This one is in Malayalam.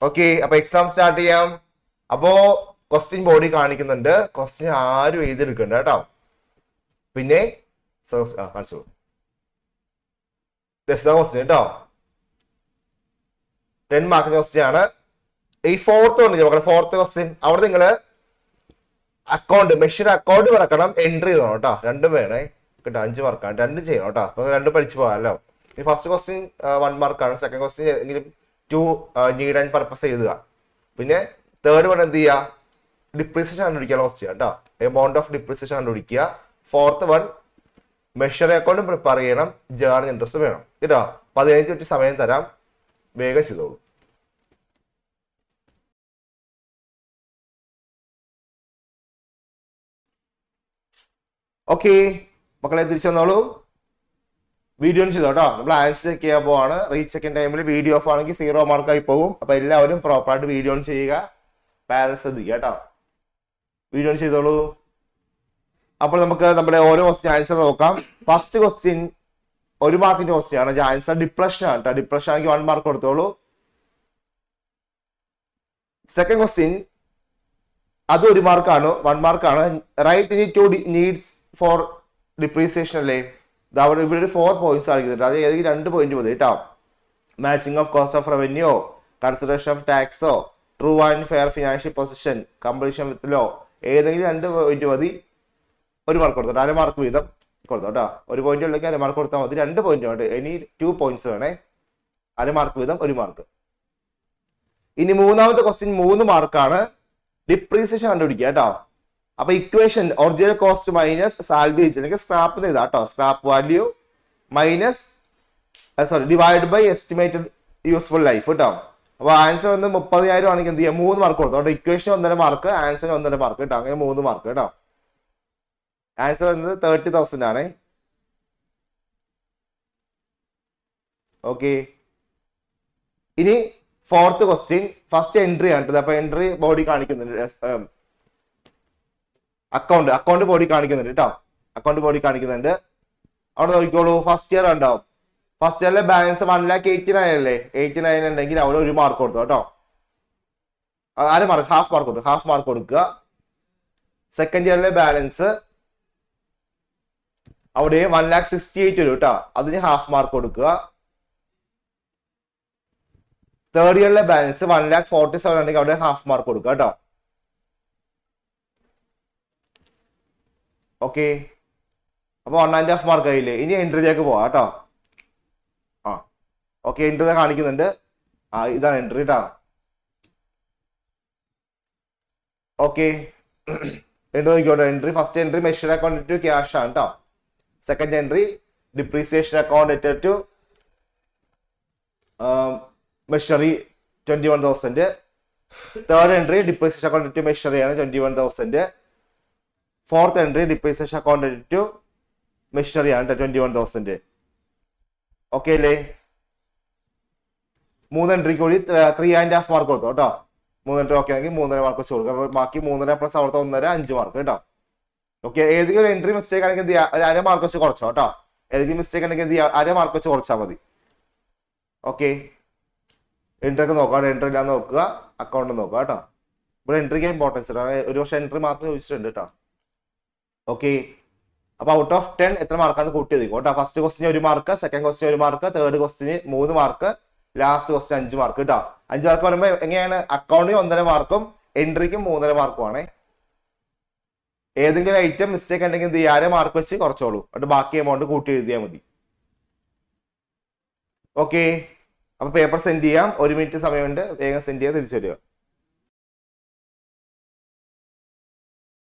ഓക്കെ, അപ്പൊ എക്സാം സ്റ്റാർട്ട് ചെയ്യാം. അപ്പോ ക്വസ്റ്റ്യൻ ബോഡി കാണിക്കുന്നുണ്ട്. ക്വസ്റ്റ്യൻ ആരും എഴുതിയെടുക്കണ്ട കേട്ടോ. പിന്നെ കാണിച്ചു ക്വസ്റ്റ്യൻ കേട്ടോ. 10 മാർക്ക് ക്വസ്റ്റ്യൻ ആണ്. ഈ ഫോർത്ത് ക്വസ്റ്റ്യൻ അവിടെ നിങ്ങള് അക്കൗണ്ട് മെഷീൻ അക്കൗണ്ട് പറക്കണം, എൻട്രി ചെയ്തോ കേട്ടോ. രണ്ടും വേണേ കേട്ടോ. 5 മാർക്കാണ്, രണ്ടും ചെയ്യണം കേട്ടോ. അപ്പൊ രണ്ടും പഠിച്ചു പോകാമല്ലോ. ഈ ഫസ്റ്റ് ക്വസ്റ്റ്യൻ 1 മാർക്കാണ്. സെക്കൻഡ് ക്വസ്റ്റ്യൻ എങ്കിലും 2 നീഡ് ആൻഡ് പർപ്പസ് എഴുതുക. പിന്നെ തേർഡ് വൺ എന്ത് ചെയ്യുക, ഡിപ്രീസിയേഷൻ കണ്ടുപിടിക്കുക ക്വസ്റ്റ്യൻ കേട്ടോ. എമൗണ്ട് ഓഫ് ഡിപ്രീസിയേഷൻ കണ്ടുപിടിക്കുക. ഫോർത്ത് വൺ മെഷർ അക്കൗണ്ടും പ്രിപ്പയർ ചെയ്യണം, ജേർണൽ ഇൻട്രസ്റ്റ് വേണം കേട്ടോ. 15 മിനിറ്റ് സമയം തരാം, വേഗം ചെയ്തോളൂ. ഓക്കെ മക്കളെ, തിരിച്ചു വന്നോളൂ. വീഡിയോ ചെയ്തോ കേട്ടോ. നമ്മൾ ആൻസർ ചെക്ക് ചെയ്യാൻ പോവാണ്. റീചെക്കിംഗ് ടൈമിൽ വീഡിയോ ഓഫ് ആണെങ്കിൽ 0 മാർക്കായി പോകും. അപ്പൊ എല്ലാവരും പ്രോപ്പറായിട്ട് വീഡിയോ ഓൺ ചെയ്യുക. പാരൻസ് ശ്രദ്ധിക്കുക കേട്ടോ. വീഡിയോ ഓൺ ചെയ്തോളൂ. അപ്പോൾ നമുക്ക് നമ്മുടെ ഓരോ ക്വസ്റ്റ്യൻ ആൻസർ നോക്കാം. ഫസ്റ്റ് ക്വസ്റ്റ്യൻ 1 മാർക്കിന്റെ ക്വസ്റ്റ്യൻ ആണ്. ആൻസർ ഡിപ്രഷൻ ആണ് കേട്ടോ. ഡിപ്രഷൻ ആണെങ്കിൽ 1 മാർക്ക് കൊടുത്തോളൂ. സെക്കൻഡ് ക്വസ്റ്റ്യൻ അത് 1 മാർക്കാണ്, 1 മാർക്കാണ്. റൈറ്റ് ഇനി 2 നീഡ്സ് ഫോർ ഡിപ്രീസിയേഷൻ അല്ലേ. ഇവിടെ 4 പോയിന്റ്സ് കാണിക്കുന്നുണ്ട്. അത് ഏതെങ്കിലും 2 പോയിന്റ് മതി കേട്ടോ. Matching of cost of revenue, consideration of ടാക്സോ, true and fair financial position, compliance with law, ഏതെങ്കിലും 2 പോയിന്റ് മതി. 1 മാർക്ക് കൊടുത്തോ. 4 മാർക്ക് വീതം കൊടുത്തോ കേട്ടോ. 1 പോയിന്റ് ഉണ്ടെങ്കിൽ 1 മാർക്ക് കൊടുത്താൽ മതി. 2 പോയിന്റ് വേണ്ട, ഇനി 2 പോയിന്റ്സ് വേണേ. 1 മാർക്ക് വീതം 1 മാർക്ക്. ഇനി മൂന്നാമത്തെ ക്വസ്റ്റ്യൻ 3 മാർക്കാണ്. ഡിപ്രീസിയേഷൻ കണ്ടുപിടിക്കുക കേട്ടോ. അപ്പൊ equation original cost minus salvage അല്ലെങ്കിൽ സ്ക്രാപ്പ് ചെയ്താ കേട്ടോ. Scrap value minus divide by estimated useful life കേട്ടോ. അപ്പൊ ആൻസർ വന്ന് 30,000 ആണെങ്കിൽ എന്ത് ചെയ്യാം, 3 മാർക്ക് കൊടുത്തു. ഇക്വേഷൻ 1.5 മാർക്ക്, ആൻസർ 1.5 മാർക്ക് കേട്ടോ. അങ്ങനെ 3 മാർക്ക് കേട്ടോ. ആൻസർ വന്നത് 30,000 ആണ്. ഓക്കെ, ഇനി ഫോർത്ത് ക്വസ്റ്റ്യൻ ഫസ്റ്റ് എൻട്രി ആണ്. അപ്പൊ എൻട്രി ബോഡി കാണിക്കുന്നുണ്ട്. അക്കൗണ്ട് ബോഡി കാണിക്കുന്നുണ്ട് കേട്ടോ. അക്കൗണ്ട് ബോഡി കാണിക്കുന്നുണ്ട്. അവിടെ നോക്കിക്കോളൂ. ഫസ്റ്റ് ഇയർ ഉണ്ടാവും. ഫസ്റ്റ് ഇയറിലെ ബാലൻസ് 1,89,000 അല്ലേ. 89 ഉണ്ടെങ്കിൽ അവിടെ 1 മാർക്ക് കൊടുത്തു കേട്ടോ. 1/2 മാർക്ക്, ഹാഫ് മാർക്ക് കൊടുക്കും. ഹാഫ് മാർക്ക് കൊടുക്കുക. സെക്കൻഡ് ഇയറിലെ ബാലൻസ് അവിടെ 1,68,000 വരും കേട്ടോ. അതിന് ഹാഫ് മാർക്ക് കൊടുക്കുക. തേർഡ് ഇയറിലെ ബാലൻസ് 1,47,000 ഉണ്ടെങ്കിൽ അവിടെ ഹാഫ് മാർക്ക് കൊടുക്കുക കേട്ടോ. ഓക്കെ, അപ്പൊ 1.5 മാർക്ക് ആയില്ലേ. ഇനി എൻട്രിയിലേക്ക് പോവാം കേട്ടോ. ഓക്കെ, എൻട്രി കാണിക്കുന്നുണ്ട്. ഇതാണ് എൻട്രി കേട്ടോ. ഓക്കെ, എൻട്രി നോക്കിക്കോട്ടെ. Entry first entry machinery account to cash ആണ് കേട്ടോ. Second entry depreciation account to machinery 21,000. Third entry depreciation account to machinery ആണ് 21,000. Fourth entry depreciation account to machinery ആണ് 21,000. ഓക്കെ അല്ലേ. 3 എൻട്രിക്ക് കൂടി 3.5 മാർക്ക് കൊടുത്തു കേട്ടോ. 3 എൻട്രി ഓക്കെ ആണെങ്കിൽ 3.5 മാർക്ക് വെച്ച് കൊടുക്കുക. ബാക്കി 3.5 പ്ലസ് അവിടുത്തെ 1.5 5 മാർക്ക് കേട്ടോ. ഓക്കെ, ഏതെങ്കിലും ഒരു എൻട്രി മിസ്റ്റേക്ക് ആണെങ്കിൽ എന്ത് ചെയ്യുക, 1/2 മാർക്ക് വെച്ച് കുറച്ചോ കേട്ടോ. ഏതെങ്കിലും മിസ്റ്റേക്ക് ആണെങ്കിൽ എന്ത് ചെയ്യുക, 1/2 മാർക്ക് വെച്ച് കുറച്ചാൽ മതി. ഓക്കെ, എൻട്രി ഒക്കെ നോക്കുക. എൻട്രി ഇല്ലാന്ന് നോക്കുക. അക്കൗണ്ട് നോക്കുക കേട്ടോ. ഇവിടെ എൻട്രിക്ക് ഇമ്പോർട്ടൻസ് ഉണ്ട്. ഒരു പക്ഷേ എൻട്രി മാത്രം ചോദിച്ചിട്ടുണ്ട് കേട്ടോ. ഓക്കെ, അപ്പൊ ഔട്ട് ഓഫ് 10 എത്ര മാർക്കാന്ന് കൂട്ടി എഴുതിക്കോ കേട്ടോ. ഫസ്റ്റ് ക്വസ്റ്റിന് 1 മാർക്ക്, സെക്കൻഡ് ക്വസ്റ്റിന് 1 മാർക്ക്, തേർഡ് ക്വസ്റ്റിന് 3 മാർക്ക്, ലാസ്റ്റ് ക്വസ്റ്റിന് 5 മാർക്ക് കേട്ടോ. 5 മാർക്ക് പറയുമ്പോൾ എങ്ങനെയാണ്, അക്കൗണ്ടിന് 1.5 മാർക്കും എൻട്രിക്കും 3.5 മാർക്കും ആണ്. ഏതെങ്കിലും ഐറ്റം മിസ്റ്റേക്ക് ഉണ്ടെങ്കിൽ എന്ത് ചെയ്യുക, 1/2 മാർക്ക് വെച്ച് കുറച്ചോളൂ. എന്നിട്ട് ബാക്കി എമൗണ്ട് കൂട്ടി എഴുതിയാൽ മതി. ഓക്കെ, അപ്പൊ പേപ്പർ സെൻഡ് ചെയ്യാം. 1 മിനിറ്റ് സമയമുണ്ട്. വേഗം സെൻഡ് ചെയ്യാൻ തിരിച്ചു വരിക.